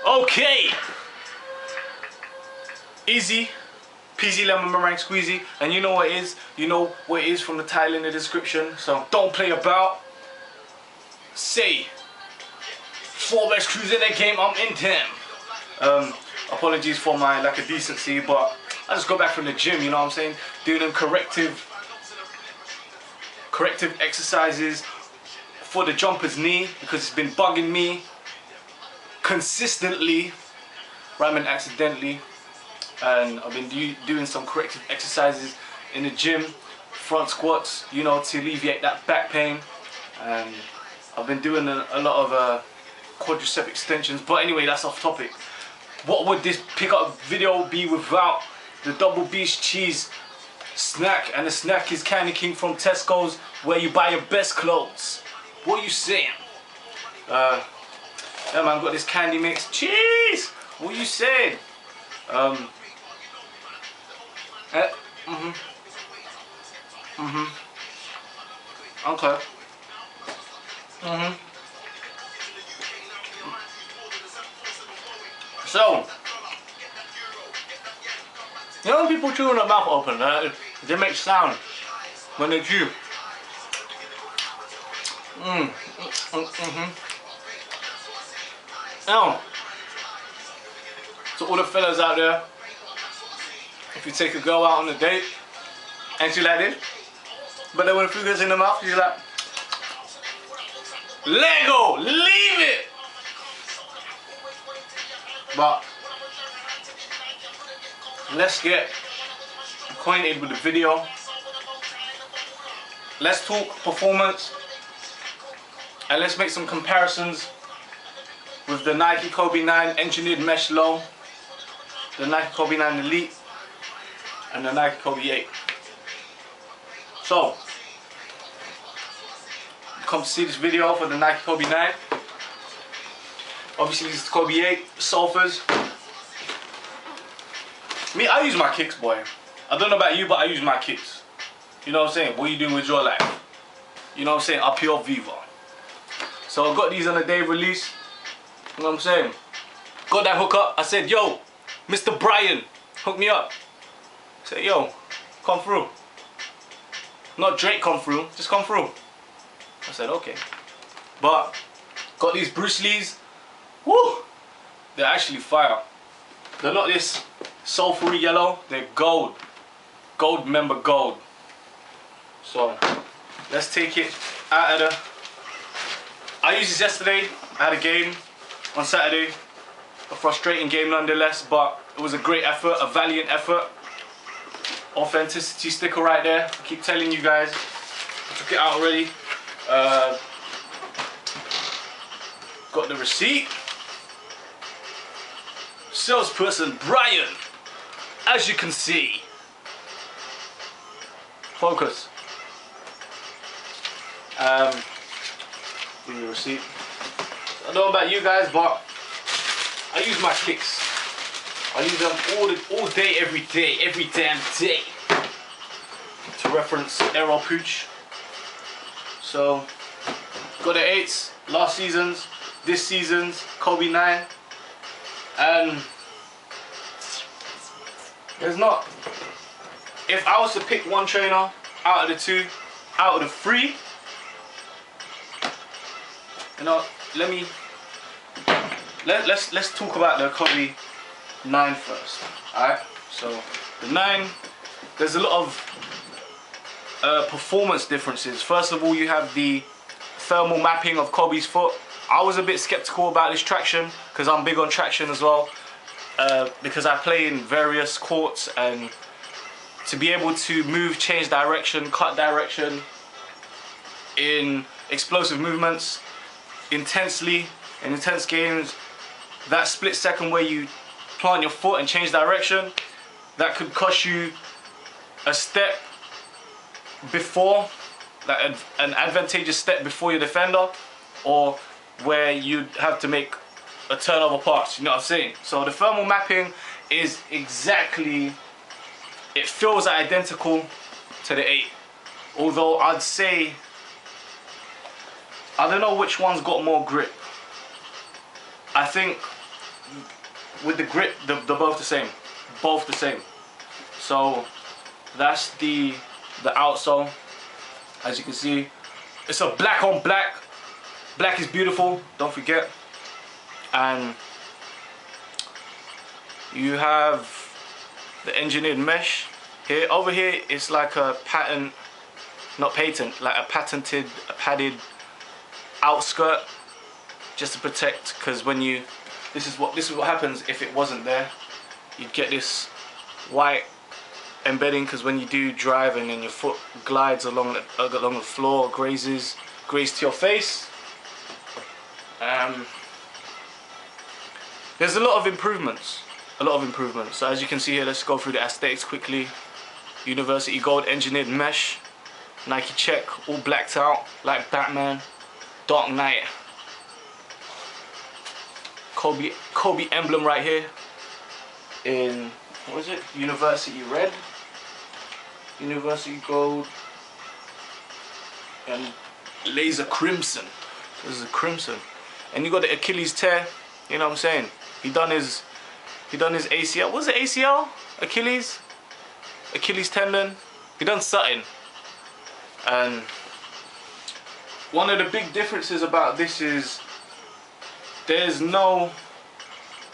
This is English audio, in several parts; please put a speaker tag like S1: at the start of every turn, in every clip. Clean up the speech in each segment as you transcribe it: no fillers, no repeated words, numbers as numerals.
S1: Okay. Easy peasy lemon meringue squeezy. And you know what it is. You know what it is from the title in the description. So don't play about. Say 4 best crews in the game, I'm in them. Apologies for my lack of decency, but I just got back from the gym, you know what I'm saying? Doing them corrective exercises for the jumper's knee because it's been bugging me consistently, rhyming accidentally. And I've been doing some corrective exercises in the gym, front squats, you know, to alleviate that back pain. And I've been doing a lot of quadricep extensions, but anyway, that's off topic. What would this pickup video be without the double beast cheese snack? And the snack is Candy King from Tesco's, where you buy your best clothes. What you saying? Yeah man, got this candy mix. Cheese! What you saying? Okay. So, you know when people chew their mouth open, they make sound when they chew. Now, to all the fellas out there, if you take a girl out on a date and she like this, but then when the food gets in the mouth, she's like, let go, leave it. But let's get acquainted with the video. Let's talk performance, and let's make some comparisons with the Nike Kobe 9 Engineered Mesh Low, the Nike Kobe 9 Elite, and the Nike Kobe 8. So, come to see this video for the Nike Kobe 9. Obviously this is Kobe 8 sulfurs. Me, I use my kicks, boy. I don't know about you, but I use my kicks. You know what I'm saying? What are you doing with your life? You know what I'm saying? Up your Viva. So I got these on a day of release. You know what I'm saying? Got that hook up. I said, yo, Mr. Brian, hook me up. I said, yo, come through. Not Drake come through, just come through. I said, okay. But got these Bruce Lee's. Woo! They're actually fire. They're not this sulfury yellow, they're gold. Gold member gold. So let's take it out of the... I used this yesterday. I had a game on Saturday. A frustrating game nonetheless, but it was a great effort, a valiant effort. Authenticity sticker right there. I keep telling you guys. I took it out already. Got the receipt. Salesperson Brian, as you can see. Focus. Give me the receipt. I don't know about you guys, but I use my kicks. I use them all day, every damn day. To reference Errol Pooch. So, got the 8s, last season's, this season's, Kobe 9. And there's not, if I was to pick one trainer out of the two, out of the three, you know, let's talk about the Kobe 9 first. Alright, so the 9, there's a lot of performance differences. First of all, you have the thermal mapping of Kobe's foot. I was a bit skeptical about this traction because I'm big on traction as well, because I play in various courts, and to be able to move, change direction, cut direction in explosive movements intensely in intense games, that split second where you plant your foot and change direction, that could cost you a step before, like an advantageous step before your defender, or where you'd have to make a turnover pass, you know what I'm saying? So the thermal mapping is exactly, it feels identical to the 8. Although I'd say, I don't know which one's got more grip. I think with the grip, they're both the same. Both the same. So that's the outsole. As you can see, it's a black on black. Black is beautiful, don't forget. And you have the engineered mesh here. Over here it's like a patent, not patent, like a patented, a padded outskirt, just to protect, because when you, this is what happens if it wasn't there. You'd get this white embedding, because when you do drive and then your foot glides along the floor, grazes to your face. There's a lot of improvements. So as you can see here, let's go through the aesthetics quickly. University gold engineered mesh, Nike check, all blacked out like Batman, Dark Knight. Kobe emblem right here in, what is it? University red, University gold, and laser crimson. This is a crimson. And you got the Achilles tear, you know what I'm saying? He done his ACL. What was it, ACL? Achilles tendon. He done something. And one of the big differences about this is there's no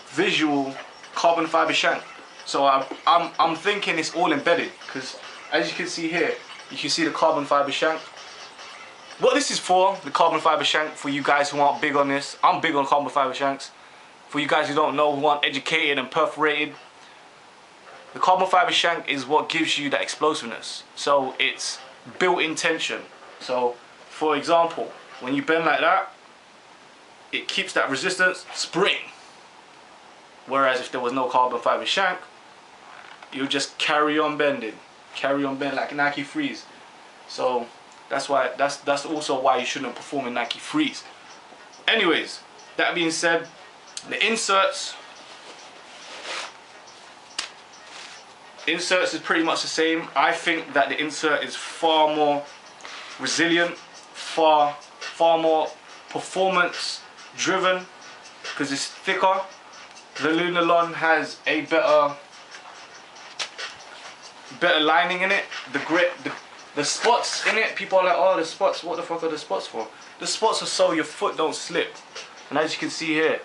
S1: visual carbon fiber shank. So I'm thinking it's all embedded, because as you can see here, you can see the carbon fiber shank. What this is for, the carbon fiber shank, for you guys who aren't big on this, I'm big on carbon fiber shanks. For you guys who don't know, who aren't educated and perforated, the carbon fiber shank is what gives you that explosiveness. So it's built-in tension. So for example, when you bend like that, it keeps that resistance, spring. Whereas if there was no carbon fiber shank, you just carry on bending like Nike Freeze. So that's also why you shouldn't perform in Nike Freeze. Anyways, that being said, the inserts is pretty much the same. I think that the insert is far more resilient, far more performance driven, because it's thicker. The Lunarlon has a better lining in it. The grip, the spots in it, people are like, oh, the spots, what the fuck are the spots for? The spots are so your foot don't slip. And as you can see here,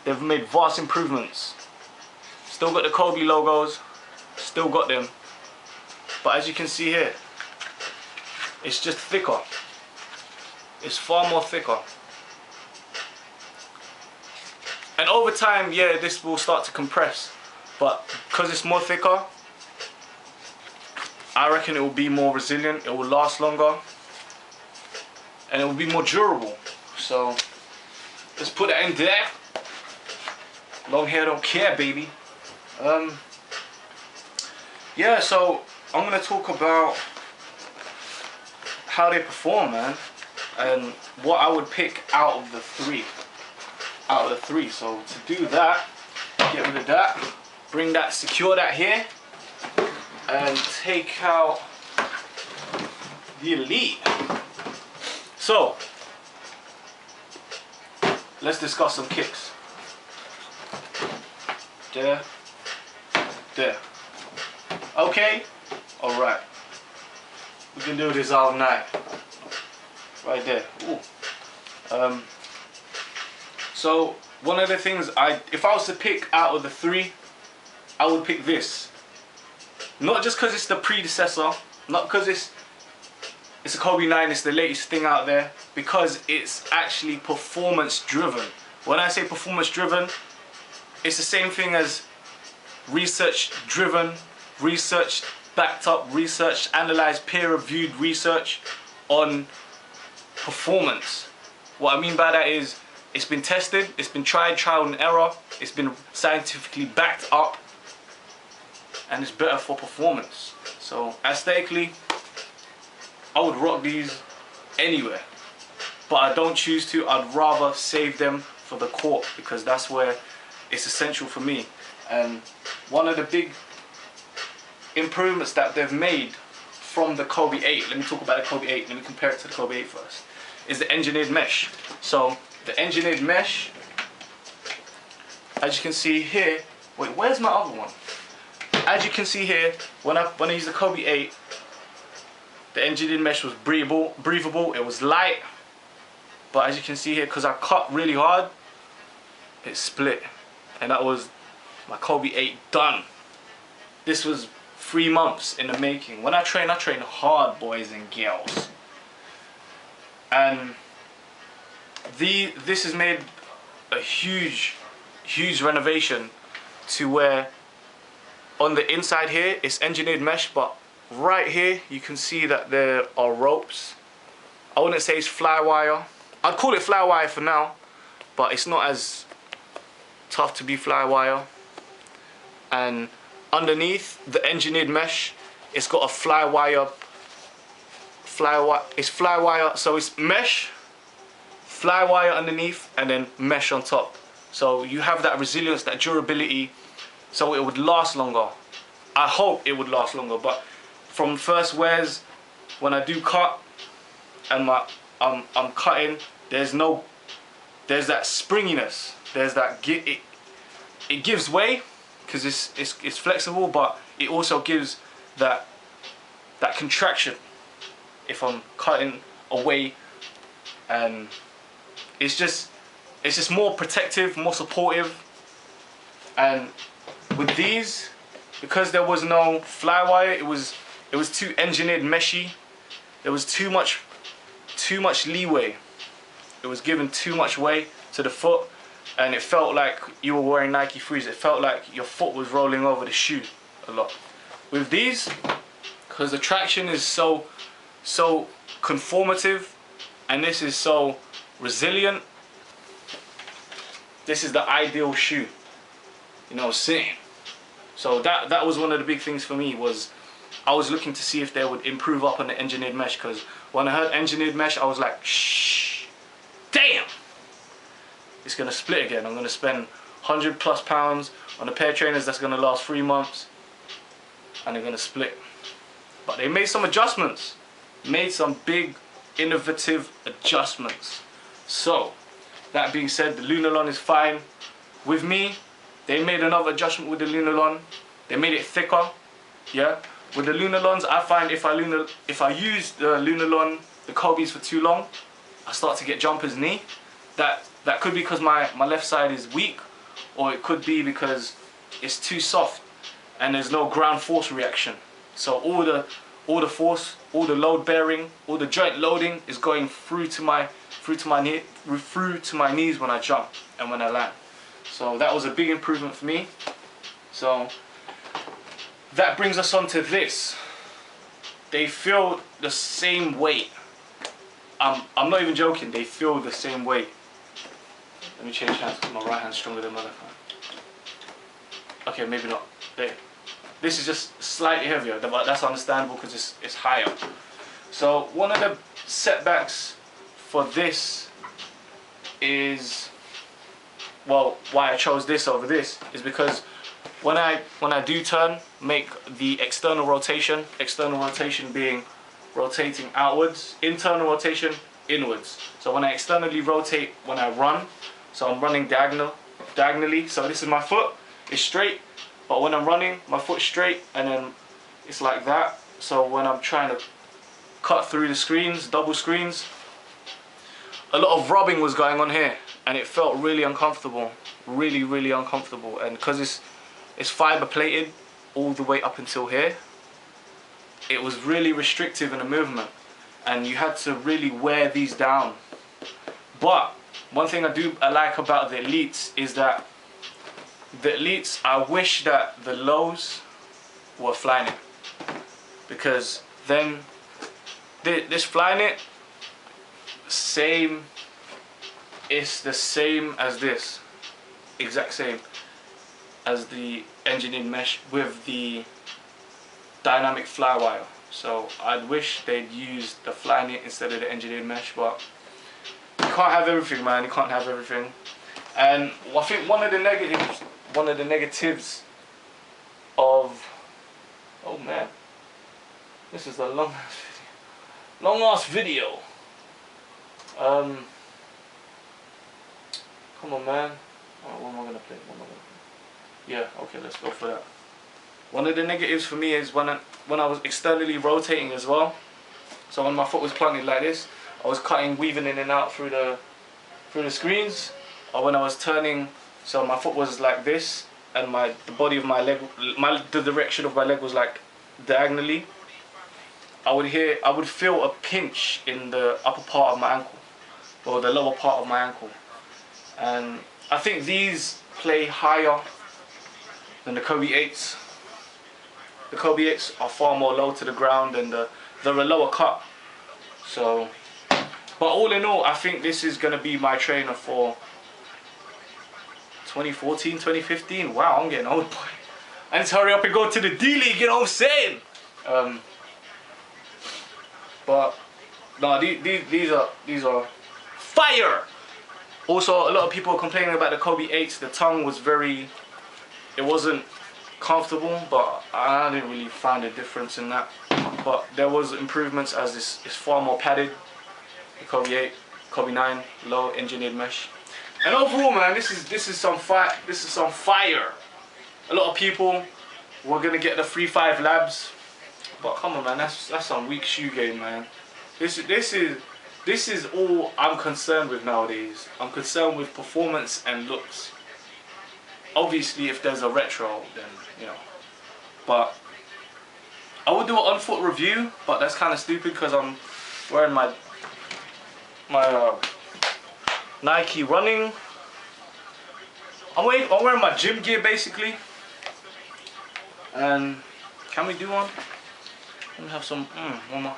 S1: they've made vast improvements. Still got the Kobe logos, still got them. But as you can see here, it's just thicker. It's far more thicker. And over time, yeah, this will start to compress. But because it's more thicker, I reckon it will be more resilient, it will last longer, and it will be more durable. So let's put that in there. Long hair don't care, baby. Yeah, so I'm gonna talk about how they perform, man, and what I would pick out of the three. So to do that, get rid of that, bring that, secure that here, and take out the Elite. So let's discuss some kicks. There. Okay, all right. We can do this all night. Right there. Ooh. So one of the things if I was to pick out of the three, I would pick this. Not just because it's the predecessor, not because it's a Kobe 9, it's the latest thing out there, because it's actually performance driven. When I say performance driven, it's the same thing as research driven, research backed up, research analyzed, peer reviewed research on performance. What I mean by that is it's been tested, it's been trial and error, it's been scientifically backed up, and it's better for performance. So aesthetically, I would rock these anywhere, but I don't choose to. I'd rather save them for the court, because that's where it's essential for me. And one of the big improvements that they've made from the Kobe 8, let me talk about the Kobe 8, let me compare it to the Kobe 8 first, is the engineered mesh. So the engineered mesh as you can see here, wait, where's my other one? As you can see here, when I used the Kobe 8, the engineered mesh was breathable, it was light, but as you can see here, because I cut really hard, it split, and that was my Kobe 8 done. This was 3 months in the making. When I train hard, boys and girls. And this has made a huge renovation to where on the inside here it's engineered mesh, but right here you can see that there are ropes. I wouldn't say it's fly wire. I'd call it fly wire for now, but it's not as tough to be fly wire. And underneath the engineered mesh, it's got a fly wire, so it's mesh, fly wire underneath, and then mesh on top. So you have that resilience, that durability, so it would last longer. I hope it would last longer, but from first wears, when I do cut and I'm cutting, there's that springiness, there's that it gives way because it's flexible, but it also gives that contraction if I'm cutting away, and it's just more protective, more supportive. And with these, because there was no fly wire, it was too engineered meshy. There was too much leeway. It was given too much way to the foot, and it felt like you were wearing Nike 3s. It felt like your foot was rolling over the shoe a lot. With these, because the traction is so conformative, and this is so resilient, this is the ideal shoe. You know what I'm saying? So that was one of the big things for me, was I was looking to see if they would improve up on the engineered mesh, because when I heard engineered mesh, I was like, shh, damn, it's gonna split again. I'm gonna spend £100+ on a pair of trainers that's gonna last 3 months, and they're gonna split. But they made some adjustments, made some big innovative adjustments. So that being said, the Lunarlon is fine with me. They made another adjustment with the Lunarlon. They made it thicker. Yeah. With the Lunarlons, I find if I use the Lunarlon, the Kobe's, for too long, I start to get jumper's knee. That could be because my left side is weak, or it could be because it's too soft and there's no ground force reaction. So all the force, all the load bearing, all the joint loading is going through to my knees when I jump and when I land. So that was a big improvement for me. So that brings us on to this. They feel the same weight. I'm not even joking, they feel the same weight. Let me change hands because my right hand's stronger than my left hand. Okay, maybe not. There. This is just slightly heavier, but that's understandable because it's higher. So one of the setbacks for this is, well, why I chose this over this is because when I do turn, make the external rotation being rotating outwards, internal rotation inwards. So when I externally rotate when I run, so I'm running diagonally, so this is my foot, it's straight, but when I'm running, my foot's straight, and then it's like that. So when I'm trying to cut through the screens, double screens, a lot of rubbing was going on here, and it felt really uncomfortable, really uncomfortable. And because it's fiber plated all the way up until here, it was really restrictive in the movement, and you had to really wear these down. But one thing I like about the Elites is that the Elites, I wish that the lows were flying it, because then this flying it, it's the same as this, exact same as the engineered mesh with the dynamic fly wire. So I'd wish they'd use the fly knit instead of the engineered mesh, but you can't have everything, man. You can't have everything. And I think one of the negatives of, oh man, this is a long ass video. Come on, man. What am I gonna play? What am I gonna play? Yeah, okay, let's go for that. One of the negatives for me is when I was externally rotating as well. So when my foot was planted like this, I was cutting, weaving in and out through the screens. Or when I was turning, so my foot was like this, and the body of my leg, the direction of my leg was like diagonally. I would feel a pinch in the upper part of my ankle, or the lower part of my ankle. And I think these play higher than the Kobe 8s. The Kobe 8s are far more low to the ground, and they're a lower cut. So, but all in all, I think this is gonna be my trainer for 2014, 2015. Wow, I'm getting old, boy. I need to hurry up and go to the D-League, you know what I'm saying? But no, these are fire. Also, a lot of people are complaining about the Kobe 8s. The tongue was it wasn't comfortable, but I didn't really find a difference in that. But there was improvements, as it's far more padded. The Kobe 8, Kobe 9, low engineered mesh. And overall, man, this is some fire. This is some fire. A lot of people were gonna get the 3.5 labs, but come on, man, that's some weak shoe game, man. This is all I'm concerned with nowadays. I'm concerned with performance and looks. Obviously, if there's a retro, then you know. But I would do an on-foot review, but that's kind of stupid because I'm wearing my Nike running. I'm wearing my gym gear basically. And can we do one? Let me have some. One more.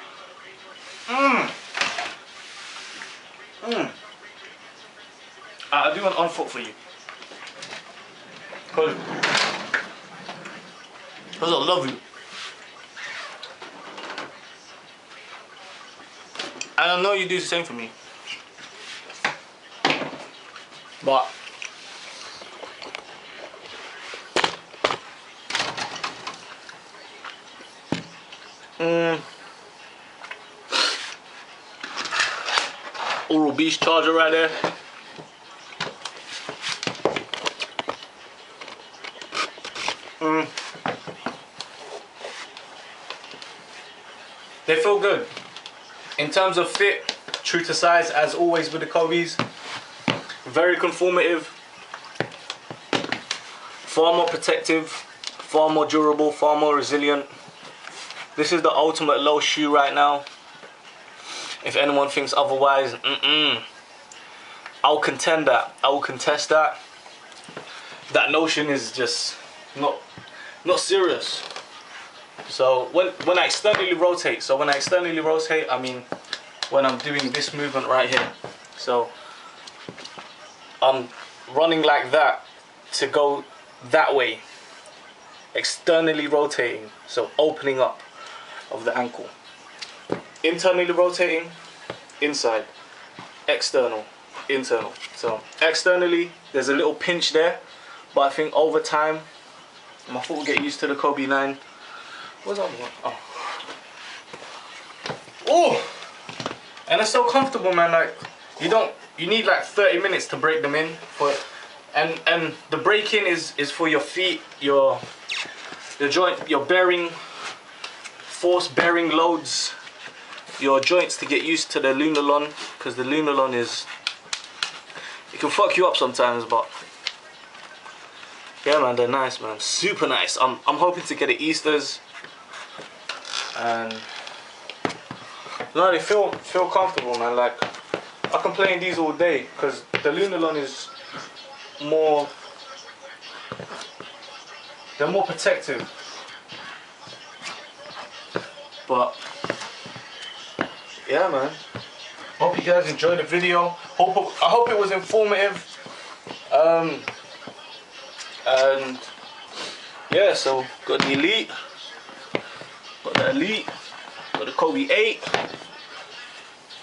S1: I'll do an on-foot for you. Cause I love you. And I know you do the same for me. But Oral Beast charger right there. They feel good. In terms of fit, true to size as always with the Kobe's. Very conformative. Far more protective. Far more durable. Far more resilient. This is the ultimate low shoe right now. If anyone thinks otherwise, I'll contend that. I will contest that. That notion is just not serious. So when I externally rotate, I mean when I'm doing this movement right here. So I'm running like that to go that way, externally rotating, so opening up of the ankle. Internally rotating, inside, external, internal. So externally, there's a little pinch there, but I think over time, my foot will get used to the Kobe 9. What's that one? Oh, and it's so comfortable, man. Like you need like 30 minutes to break them in, and the break-in is for your feet, your joint, your bearing, force bearing loads, your joints to get used to the lunarlon, because the lunarlon it can fuck you up sometimes, but yeah, man, they're nice, man, super nice. I'm hoping to get it Easters, and no, they feel comfortable, man. Like I can play in these all day because the lunarlon is more, they're more protective. But yeah, man, hope you guys enjoyed the video. I hope it was informative. And yeah, so got the Elite, got the Kobe 8.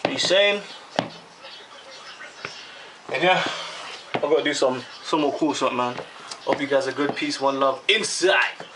S1: What you saying? And yeah, I've got to do some more cool stuff, man. Hope you guys are good. Peace, one love. Inside.